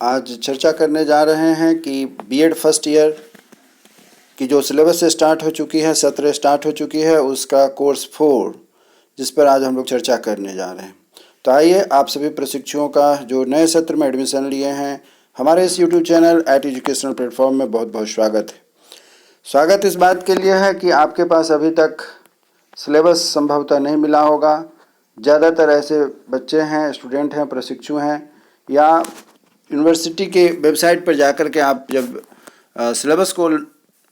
आज चर्चा करने जा रहे हैं कि बीएड फर्स्ट ईयर की जो सिलेबस स्टार्ट हो चुकी है, सत्र स्टार्ट हो चुकी है, उसका कोर्स 4 जिस पर आज हम लोग चर्चा करने जा रहे हैं। तो आइए, आप सभी प्रशिक्षुओं का जो नए सत्र में एडमिशन लिए हैं हमारे इस YouTube channel at educational platform में बहुत बहुत स्वागत है। स्वागत इस बात के लिए है कि आपके पास अभी तक सिलेबस संभवतः नहीं मिला होगा। ज़्यादातर ऐसे बच्चे हैं, स्टूडेंट हैं, प्रशिक्षु हैं, या यूनिवर्सिटी के वेबसाइट पर जाकर के आप जब सिलेबस को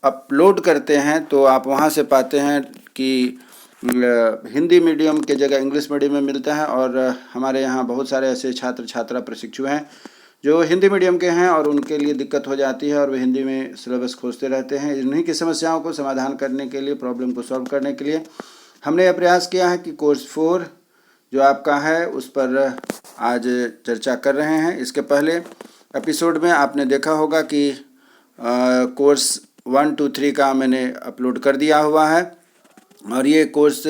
अपलोड करते हैं तो आप वहां से पाते हैं कि हिंदी मीडियम के जगह इंग्लिश मीडियम में मिलता है। और हमारे यहाँ बहुत सारे ऐसे छात्र छात्रा प्रशिक्षु हैं जो हिंदी मीडियम के हैं और उनके लिए दिक्कत हो जाती है और वे हिंदी में सिलेबस खोजते रहते हैं। इन्हीं की समस्याओं को समाधान करने के लिए, प्रॉब्लम को सॉल्व करने के लिए हमने यह प्रयास किया है कि कोर्स 4 जो आपका है उस पर आज चर्चा कर रहे हैं। इसके पहले एपिसोड में आपने देखा होगा कि कोर्स 1, 2, 3 का मैंने अपलोड कर दिया हुआ है और ये कोर्स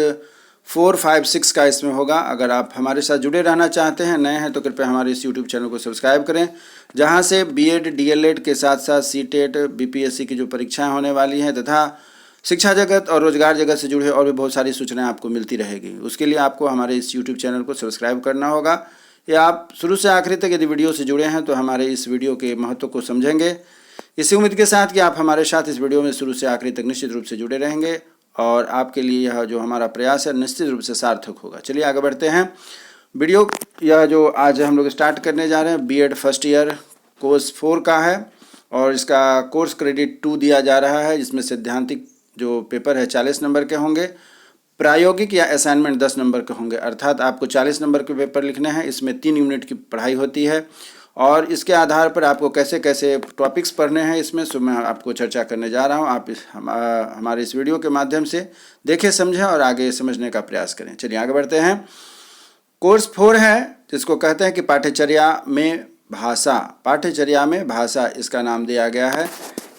4, 5, 6 का इसमें होगा। अगर आप हमारे साथ जुड़े रहना चाहते हैं, नए हैं, तो कृपया हमारे इस यूट्यूब चैनल को सब्सक्राइब करें, जहां से बीएड, डीएलएड के साथ साथ सीटेट, बीपीएससी की जो परीक्षाएं होने वाली हैं तथा शिक्षा जगत और रोजगार जगत से जुड़े और भी बहुत सारी सूचनाएं आपको मिलती रहेगी। उसके लिए आपको हमारे इस यूट्यूब चैनल को सब्सक्राइब करना होगा। या आप शुरू से आखिरी तक यदि वीडियो से जुड़े हैं तो हमारे इस वीडियो के महत्व को समझेंगे, इसी उम्मीद के साथ कि आप हमारे साथ इस वीडियो में शुरू से आखिरी तक निश्चित रूप से जुड़े रहेंगे और आपके लिए यह जो हमारा प्रयास है निश्चित रूप से सार्थक होगा। चलिए आगे बढ़ते हैं। वीडियो यह जो आज हम लोग स्टार्ट करने जा रहे हैं बीएड फर्स्ट ईयर कोर्स 4 का है और इसका कोर्स क्रेडिट 2 दिया जा रहा है, जिसमें सैद्धांतिक जो पेपर है 40 नंबर के होंगे, प्रायोगिक या असाइनमेंट 10 नंबर के होंगे। अर्थात आपको 40 नंबर के पेपर लिखने हैं। इसमें 3 यूनिट की पढ़ाई होती है और इसके आधार पर आपको कैसे कैसे टॉपिक्स पढ़ने हैं इसमें सो मैं आपको चर्चा करने जा रहा हूं। आप हमारे इस वीडियो के माध्यम से देखें, समझें और आगे समझने का प्रयास करें। चलिए आगे बढ़ते हैं। कोर्स 4 है जिसको कहते हैं कि पाठ्यचर्या में भाषा। पाठ्यचर्या में भाषा इसका नाम दिया गया है।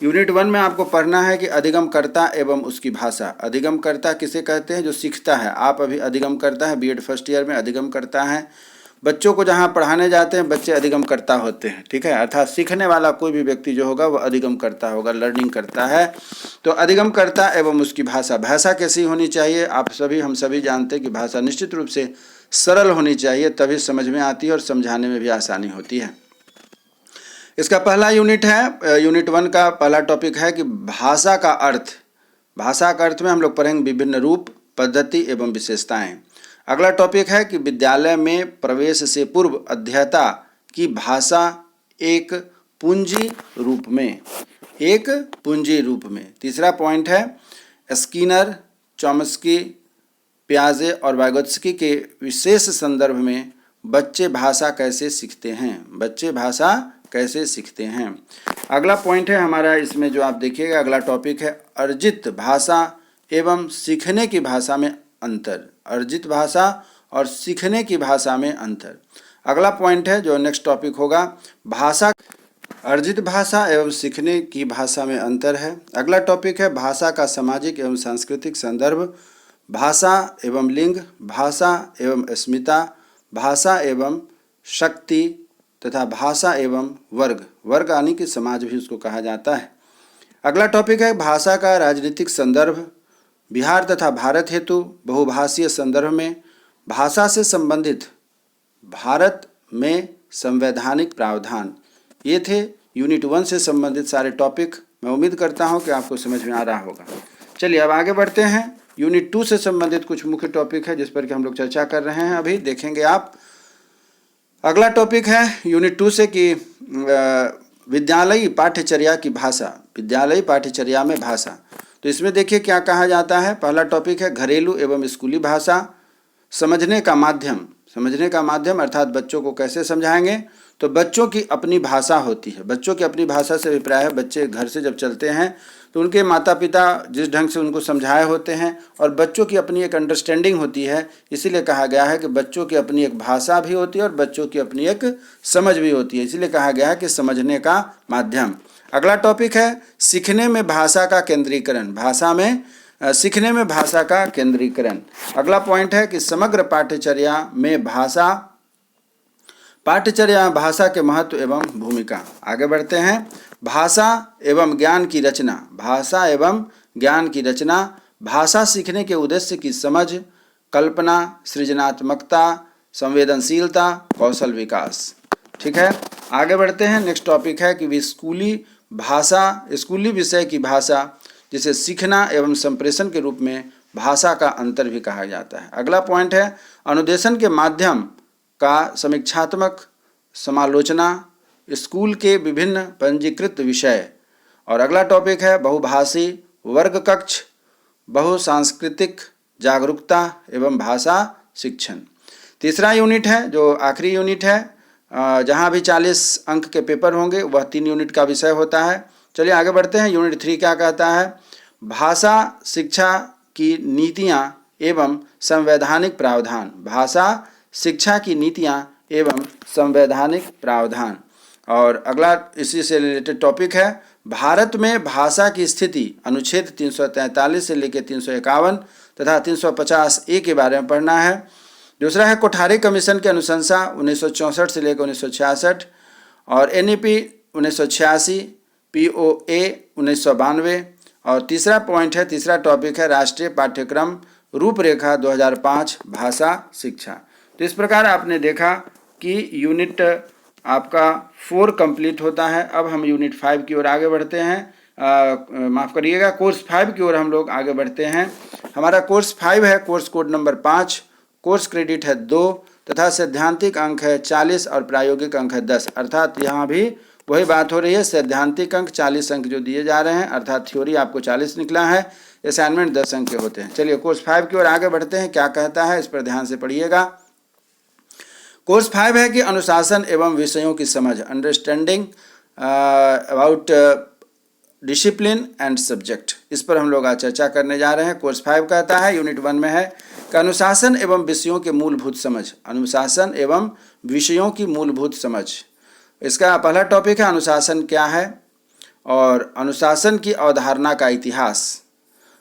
यूनिट 1 में आपको पढ़ना है कि अधिगमकर्ता एवं उसकी भाषा। अधिगमकर्ता किसे कहते हैं? जो सीखता है। आप अभी अधिगमकर्ता है, बीएड फर्स्ट ईयर में अधिगमकर्ता हैं। बच्चों को जहाँ पढ़ाने जाते हैं बच्चे अधिगमकर्ता होते हैं, ठीक है। अर्थात सीखने वाला कोई भी व्यक्ति जो होगा वह अधिगमकर्ता होगा, लर्निंग करता है। तो अधिगमकर्ता एवं उसकी भाषा। भाषा कैसी होनी चाहिए? आप सभी, हम सभी जानते हैं कि भाषा निश्चित रूप से सरल होनी चाहिए, तभी समझ में आती है और समझाने में भी आसानी होती है। इसका पहला यूनिट है, यूनिट 1 का पहला टॉपिक है कि भाषा का अर्थ। भाषा का अर्थ में हम लोग पढ़ेंगे विभिन्न रूप, पद्धति एवं विशेषताएं। अगला टॉपिक है कि विद्यालय में प्रवेश से पूर्व अध्येता की भाषा एक पूंजी रूप में। एक पूंजी रूप में। तीसरा पॉइंट है स्किनर, चॉम्स्की, पियाजे और वाइगोत्स्की के विशेष संदर्भ में बच्चे भाषा कैसे सीखते हैं। बच्चे भाषा कैसे सीखते हैं। अगला पॉइंट है हमारा इसमें जो आप देखिएगा, अगला टॉपिक है अर्जित भाषा एवं सीखने की भाषा में अंतर। अर्जित भाषा और सीखने की भाषा में अंतर। अगला पॉइंट है जो नेक्स्ट टॉपिक होगा, भाषा, अर्जित भाषा एवं सीखने की भाषा में अंतर है। अगला टॉपिक है भाषा का सामाजिक एवं सांस्कृतिक संदर्भ, भाषा एवं लिंग, भाषा एवं अस्मिता, भाषा एवं शक्ति तथा भाषा एवं वर्ग। वर्ग यानी कि समाज भी उसको कहा जाता है। अगला टॉपिक है भाषा का राजनीतिक संदर्भ, बिहार तथा भारत हेतु बहुभाषीय संदर्भ में भाषा से संबंधित भारत में संवैधानिक प्रावधान। ये थे यूनिट 1 से संबंधित सारे टॉपिक। मैं उम्मीद करता हूँ कि आपको समझ में आ रहा होगा। चलिए अब आगे बढ़ते हैं। यूनिट 2 से संबंधित कुछ मुख्य टॉपिक है जिस पर कि हम लोग चर्चा कर रहे हैं, अभी देखेंगे आप। अगला टॉपिक है यूनिट 2 से कि विद्यालयी पाठ्यचर्या की भाषा। विद्यालयी पाठ्यचर्या में भाषा। तो इसमें देखिए क्या कहा जाता है। पहला टॉपिक है घरेलू एवं स्कूली भाषा। समझने का माध्यम। समझने का माध्यम अर्थात बच्चों को कैसे समझाएंगे। तो बच्चों की अपनी भाषा होती है। बच्चों की अपनी भाषा से अभिप्राय है बच्चे घर से जब चलते हैं तो उनके माता पिता जिस ढंग से उनको समझाए होते हैं और बच्चों की अपनी एक अंडरस्टैंडिंग होती है, इसीलिए कहा गया है कि बच्चों की अपनी एक भाषा भी होती है और बच्चों की अपनी एक समझ भी होती है, इसीलिए कहा गया है कि समझने का माध्यम। अगला टॉपिक है सीखने में भाषा का केंद्रीकरण। भाषा में सीखने में भाषा का केंद्रीकरण। अगला पॉइंट है कि समग्र पाठ्यचर्या में भाषा पाठ्यचर्या भाषा के महत्व एवं भूमिका। आगे बढ़ते हैं। भाषा एवं ज्ञान की रचना। भाषा एवं ज्ञान की रचना, भाषा सीखने के उद्देश्य की समझ, कल्पना, सृजनात्मकता, संवेदनशीलता, कौशल विकास। ठीक है, आगे बढ़ते हैं। नेक्स्ट टॉपिक है कि स्कूली भाषा, स्कूली विषय की भाषा जिसे सीखना एवं संप्रेषण के रूप में भाषा का अंतर भी कहा जाता है। अगला पॉइंट है अनुदेशन के माध्यम का समीक्षात्मक समालोचना, स्कूल के विभिन्न पंजीकृत विषय। और अगला टॉपिक है बहुभाषी वर्ग कक्ष, बहुसांस्कृतिक जागरूकता एवं भाषा शिक्षण। तीसरा यूनिट है जो आखिरी यूनिट है, जहाँ भी 40 अंक के पेपर होंगे, वह 3 यूनिट का विषय होता है। चलिए आगे बढ़ते हैं। यूनिट 3 क्या कहता है? भाषा शिक्षा की नीतियाँ एवं संवैधानिक प्रावधान। भाषा शिक्षा की नीतियाँ एवं संवैधानिक प्रावधान। और अगला इसी से रिलेटेड टॉपिक है भारत में भाषा की स्थिति, अनुच्छेद 343 से लेकर 351 तथा 350A के बारे में पढ़ना है। दूसरा है कोठारी कमीशन की अनुशंसा 1964 से लेकर 1966 और NEP 1986, POA 1992। और तीसरा पॉइंट है, तीसरा टॉपिक है राष्ट्रीय पाठ्यक्रम रूपरेखा 2005 भाषा शिक्षा। तो इस प्रकार आपने देखा कि यूनिट आपका 4 कंप्लीट होता है। अब हम यूनिट 5 की ओर आगे बढ़ते हैं। माफ़ करिएगा, कोर्स 5 की ओर हम लोग आगे बढ़ते हैं। हमारा कोर्स 5 है, course code number 5, course credit है 2 तथा सैद्धांतिक अंक है 40 और प्रायोगिक अंक है 10। अर्थात यहाँ भी वही बात हो रही है, सैद्धांतिक अंक 40 अंक जो दिए जा रहे हैं, अर्थात थ्योरी आपको 40 निकला है, असाइनमेंट 10 अंक के होते हैं। चलिए कोर्स 5 की ओर आगे बढ़ते हैं। क्या कहता है इस पर ध्यान से पढ़िएगा। कोर्स 5 है कि अनुशासन एवं विषयों की समझ, understanding about discipline and subject. इस पर हम लोग आज चर्चा करने जा रहे हैं। कोर्स 5 कहता है, यूनिट 1 में है कि अनुशासन एवं विषयों के मूलभूत समझ। अनुशासन एवं विषयों की मूलभूत समझ, इसका पहला टॉपिक है अनुशासन क्या है और अनुशासन की अवधारणा का इतिहास।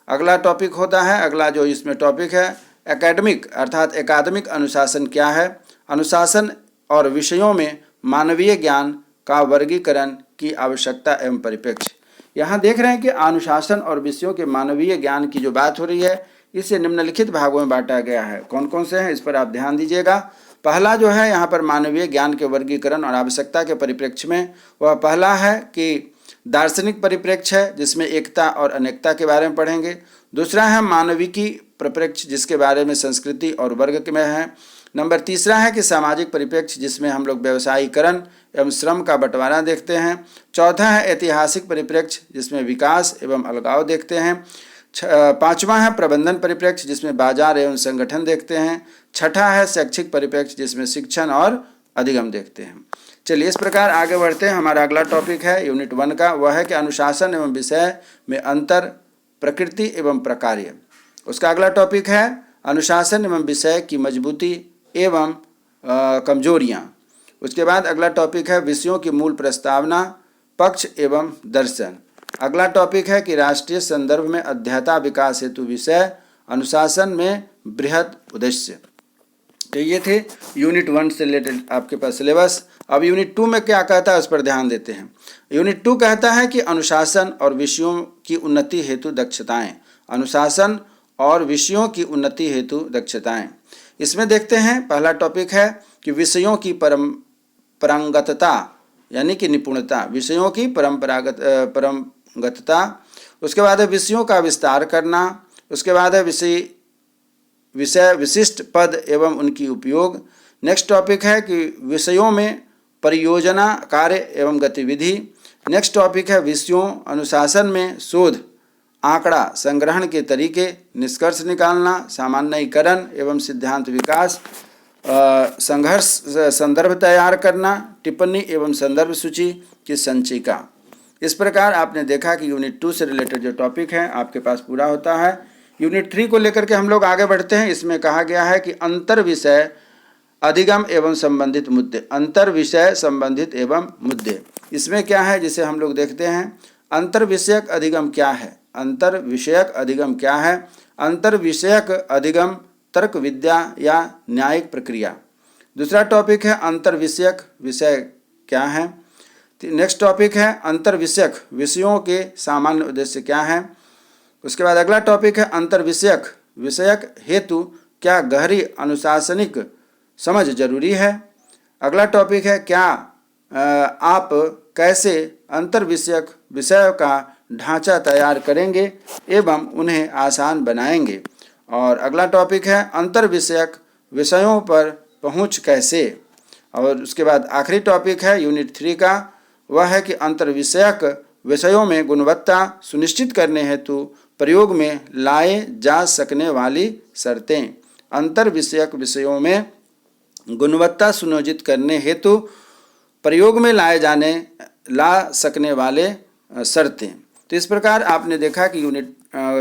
अगला टॉपिक होता है, अगला जो इसमें टॉपिक है एकेडमिक, अर्थात एकादमिक अनुशासन क्या है, अनुशासन और विषयों में मानवीय ज्ञान का वर्गीकरण की आवश्यकता एवं परिप्रेक्ष्य। यहाँ देख रहे हैं कि अनुशासन और विषयों के मानवीय ज्ञान की जो बात हो रही है, इसे निम्नलिखित भागों में बांटा गया है। कौन कौन से हैं इस पर आप ध्यान दीजिएगा। पहला जो है यहाँ पर मानवीय ज्ञान के वर्गीकरण और आवश्यकता के परिप्रेक्ष्य में, वह पहला है कि दार्शनिक परिप्रेक्ष्य है जिसमें एकता और अनेकता के बारे में पढ़ेंगे। दूसरा है मानविकी परिप्रेक्ष्य जिसके बारे में संस्कृति और वर्ग में है। नंबर तीसरा है कि सामाजिक परिप्रेक्ष्य जिसमें हम लोग व्यवसायीकरण एवं श्रम का बंटवारा देखते हैं। चौथा है ऐतिहासिक परिप्रेक्ष्य जिसमें विकास एवं अलगाव देखते हैं। पांचवा है प्रबंधन परिप्रेक्ष्य जिसमें बाजार एवं संगठन देखते हैं। छठा है शैक्षिक परिप्रेक्ष्य जिसमें शिक्षण और अधिगम देखते हैं। चलिए इस प्रकार आगे बढ़ते हैं। हमारा अगला टॉपिक है यूनिट 1 का, वह है कि अनुशासन एवं विषय में अंतर, प्रकृति एवं प्रकार्य। उसका अगला टॉपिक है अनुशासन एवं विषय की मजबूती एवं कमजोरियाँ। उसके बाद अगला टॉपिक है विषयों की मूल प्रस्तावना, पक्ष एवं दर्शन। अगला टॉपिक है कि राष्ट्रीय संदर्भ में अध्ययता विकास हेतु विषय, अनुशासन में बृहद उद्देश्य। तो ये थे यूनिट 1 से रिलेटेड आपके पास सिलेबस। अब यूनिट 2 में क्या कहता है उस पर ध्यान देते हैं। यूनिट 2 कहता है कि अनुशासन और विषयों की उन्नति हेतु दक्षताएं। अनुशासन और विषयों की उन्नति हेतु दक्षताएं, इसमें देखते हैं पहला टॉपिक है कि विषयों की परंपरागतता यानी कि निपुणता, विषयों की परंपरागतता। उसके बाद है विषयों का विस्तार करना। उसके बाद है विषय विशिष्ट पद एवं उनकी उपयोग। नेक्स्ट टॉपिक है कि विषयों में परियोजना कार्य एवं गतिविधि। नेक्स्ट टॉपिक है विषयों अनुशासन में शोध, आंकड़ा संग्रहण के तरीके, निष्कर्ष निकालना, सामान्यीकरण एवं सिद्धांत विकास, संघर्ष संदर्भ तैयार करना, टिप्पणी एवं संदर्भ सूची की संचिका। इस प्रकार आपने देखा कि यूनिट 2 से रिलेटेड जो टॉपिक है आपके पास पूरा होता है। यूनिट 3 को लेकर के हम लोग आगे बढ़ते हैं। इसमें कहा गया है कि अंतर विषय अधिगम एवं संबंधित मुद्दे, अंतर विषय संबंधित एवं मुद्दे। इसमें क्या है जिसे हम लोग देखते हैं, अंतर विषयक अधिगम क्या है, अंतर विषयक अधिगम क्या है। अंतर विषयक अधिगम तर्क विद्या या न्यायिक प्रक्रिया, दूसरा टॉपिक है अंतर विषयक विषय क्या है। नेक्स्ट टॉपिक है अंतर विषयक विषयों के सामान्य उद्देश्य क्या है। उसके बाद अगला टॉपिक है अंतर विषयक हेतु क्या गहरी अनुशासनिक समझ जरूरी है। अगला टॉपिक है क्या आप कैसे अंतर विषयक विषयों का ढांचा तैयार करेंगे एवं उन्हें आसान बनाएंगे। और अगला टॉपिक है अंतर विषयक विषयों पर पहुंच कैसे। और उसके बाद आखिरी टॉपिक है यूनिट 3 का, वह है कि अंतर विषयक विषयों में गुणवत्ता सुनिश्चित करने हेतु प्रयोग में लाए जा सकने वाली शर्तें। अंतर विषयक विषयों में गुणवत्ता सुनिश्चित करने हेतु प्रयोग में ला सकने वाले शर्तें। तो इस प्रकार आपने देखा कि यूनिट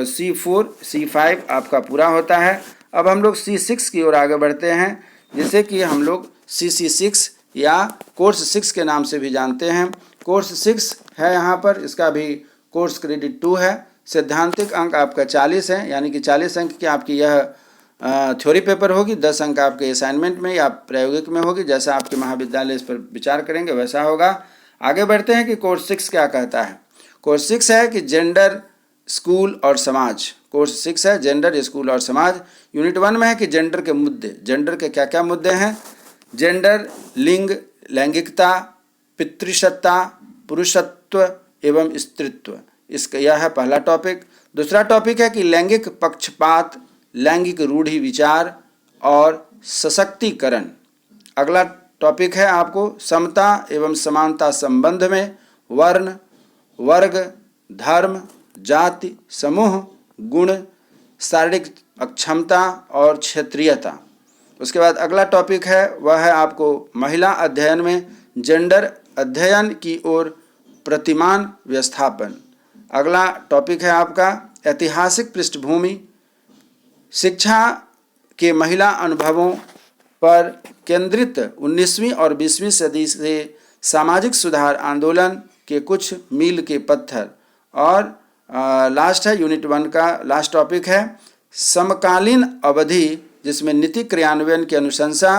C4 C5 आपका पूरा होता है। अब हम लोग C6 की ओर आगे बढ़ते हैं, जिसे कि हम लोग CC6 या कोर्स 6 के नाम से भी जानते हैं। कोर्स 6 है यहाँ पर, इसका भी कोर्स क्रेडिट 2 है। सैद्धांतिक अंक आपका 40 है, यानी कि 40 अंक की आपकी यह थ्योरी पेपर होगी। 10 अंक आपके असाइनमेंट में या प्रायोगिक में होगी। जैसा आपके महाविद्यालय इस पर विचार करेंगे वैसा होगा। आगे बढ़ते हैं कि कोर्स 6 क्या कहता है। कोर्स 6 है कि जेंडर, स्कूल और समाज। कोर्स 6 है जेंडर, स्कूल और समाज। यूनिट 1 में है कि जेंडर के मुद्दे। जेंडर के क्या क्या मुद्दे हैं। जेंडर, लिंग, लैंगिकता, पितृसत्ता, पुरुषत्व एवं स्त्रीत्व। इसका यह है पहला टॉपिक। दूसरा टॉपिक है कि लैंगिक पक्षपात, लैंगिक रूढ़ि विचार और सशक्तिकरण। अगला टॉपिक है आपको समता एवं समानता संबंध में वर्ण, वर्ग, धर्म, जाति, समूह, गुण, शारीरिक अक्षमता और क्षेत्रीयता। उसके बाद अगला टॉपिक है वह है आपको महिला अध्ययन में जेंडर अध्ययन की ओर प्रतिमान व्यवस्थापन। अगला टॉपिक है आपका ऐतिहासिक पृष्ठभूमि, शिक्षा के महिला अनुभवों पर केंद्रित 19वीं और 20वीं सदी से सामाजिक सुधार आंदोलन के कुछ मील के पत्थर। और लास्ट है यूनिट 1 का लास्ट टॉपिक है समकालीन अवधि, जिसमें नीति क्रियान्वयन की अनुशंसा,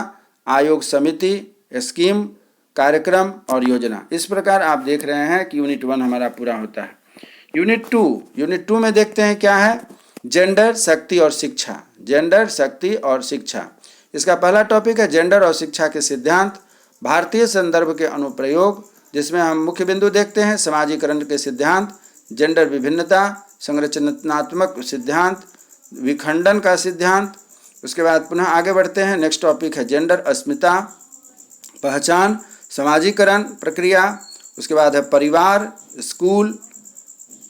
आयोग, समिति, स्कीम, कार्यक्रम और योजना। इस प्रकार आप देख रहे हैं कि यूनिट 1 हमारा पूरा होता है। यूनिट 2 में देखते हैं क्या है। जेंडर, शक्ति और शिक्षा। जेंडर, शक्ति और शिक्षा। इसका पहला टॉपिक है जेंडर और शिक्षा के सिद्धांत, भारतीय संदर्भ के अनुप्रयोग, जिसमें हम मुख्य बिंदु देखते हैं समाजीकरण के सिद्धांत, जेंडर विभिन्नता, संरचनात्मक सिद्धांत, विखंडन का सिद्धांत। उसके बाद पुनः आगे बढ़ते हैं। नेक्स्ट टॉपिक है जेंडर अस्मिता, पहचान, समाजीकरण प्रक्रिया। उसके बाद है परिवार, स्कूल,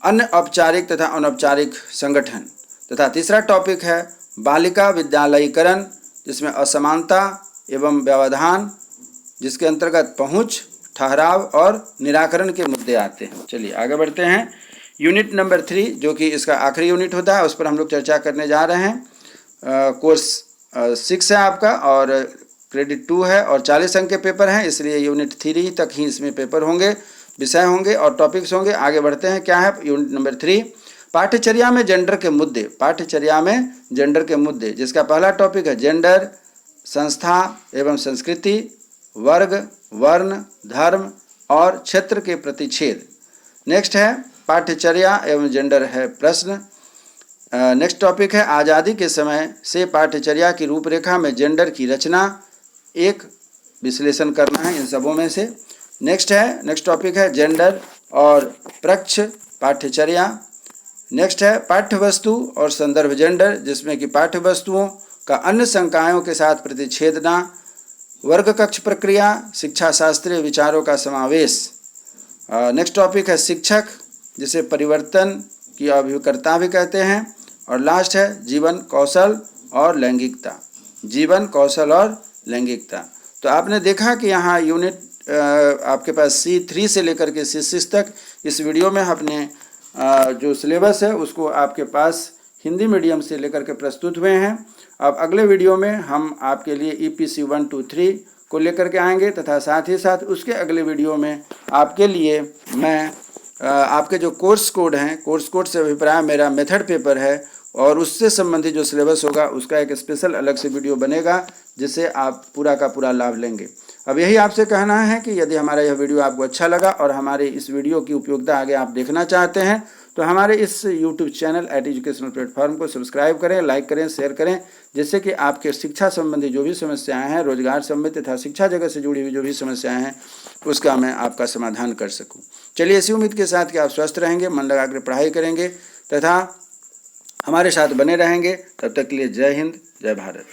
अन्य औपचारिक तथा अनौपचारिक संगठन। तथा तीसरा टॉपिक है बालिका विद्यालयीकरण, जिसमें असमानता एवं व्यवधान, जिसके अंतर्गत पहुंच, ठहराव और निराकरण के मुद्दे आते हैं। चलिए आगे बढ़ते हैं। यूनिट नंबर 3 जो कि इसका आखिरी यूनिट होता है, उस पर हम लोग चर्चा करने जा रहे हैं। कोर्स 6 है आपका और क्रेडिट 2 है और 40 अंक के पेपर हैं, इसलिए यूनिट 3 तक ही इसमें पेपर होंगे, विषय होंगे और टॉपिक्स होंगे। आगे बढ़ते हैं। क्या है यूनिट नंबर 3, पाठ्यचर्या में जेंडर के मुद्दे। पाठ्यचर्या में जेंडर के मुद्दे, जिसका पहला टॉपिक है जेंडर, संस्था एवं संस्कृति, वर्ग, वर्ण, धर्म और क्षेत्र के प्रतिच्छेद। नेक्स्ट है पाठ्यचर्या एवं जेंडर है प्रश्न। नेक्स्ट टॉपिक है आज़ादी के समय से पाठ्यचर्या की रूपरेखा में जेंडर की रचना, एक विश्लेषण करना है इन सबों में से। नेक्स्ट टॉपिक है जेंडर और प्रक्ष पाठ्यचर्या। नेक्स्ट है पाठ्यवस्तु और संदर्भ जेंडर, जिसमें कि पाठ्यवस्तुओं का अन्य संकायों के साथ प्रतिच्छेदना, वर्ग कक्ष प्रक्रिया, शिक्षा शास्त्रीय विचारों का समावेश। नेक्स्ट टॉपिक है शिक्षक, जिसे परिवर्तन की अभिकर्ता भी कहते हैं। और लास्ट है जीवन कौशल और लैंगिकता। जीवन कौशल और लैंगिकता। तो आपने देखा कि यहाँ यूनिट आपके पास C3 से लेकर के C6 तक इस वीडियो में अपने जो सिलेबस है उसको आपके पास हिंदी मीडियम से लेकर के प्रस्तुत हुए हैं। अब अगले वीडियो में हम आपके लिए EPC 1, 2, 3 को लेकर के आएंगे तथा साथ ही साथ उसके अगले वीडियो में आपके लिए मैं आपके जो कोर्स कोड हैं, कोर्स कोड से अभिप्राय मेरा मेथड पेपर है, और उससे संबंधित जो सिलेबस होगा उसका एक स्पेशल अलग से वीडियो बनेगा, जिससे आप पूरा का पूरा लाभ लेंगे। अब यही आपसे कहना है कि यदि हमारा यह वीडियो आपको अच्छा लगा और हमारे इस वीडियो की उपयोगिता आगे आप देखना चाहते हैं तो हमारे इस YouTube चैनल एजुकेशनल प्लेटफॉर्म को सब्सक्राइब करें, लाइक करें, शेयर करें, जिससे कि आपके शिक्षा संबंधी जो भी समस्याएं हैं, रोजगार संबंधी तथा शिक्षा जगत से जुड़ी हुई जो भी समस्याएं हैं, उसका मैं आपका समाधान कर सकूं। चलिए, इसी उम्मीद के साथ कि आप स्वस्थ रहेंगे, मन लगाकर पढ़ाई करेंगे तथा हमारे साथ बने रहेंगे। तब तक के लिए जय हिंद, जय भारत।